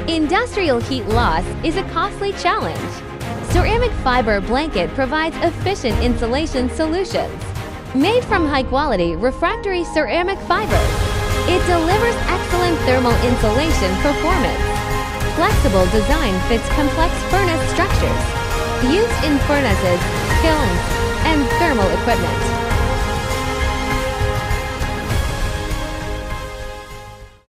Industrial heat loss is a costly challenge. Ceramic fiber blanket provides efficient insulation solutions. Made from high-quality refractory ceramic fibers, it delivers excellent thermal insulation performance. Flexible design fits complex furnace structures, used in furnaces, kilns, and thermal equipment.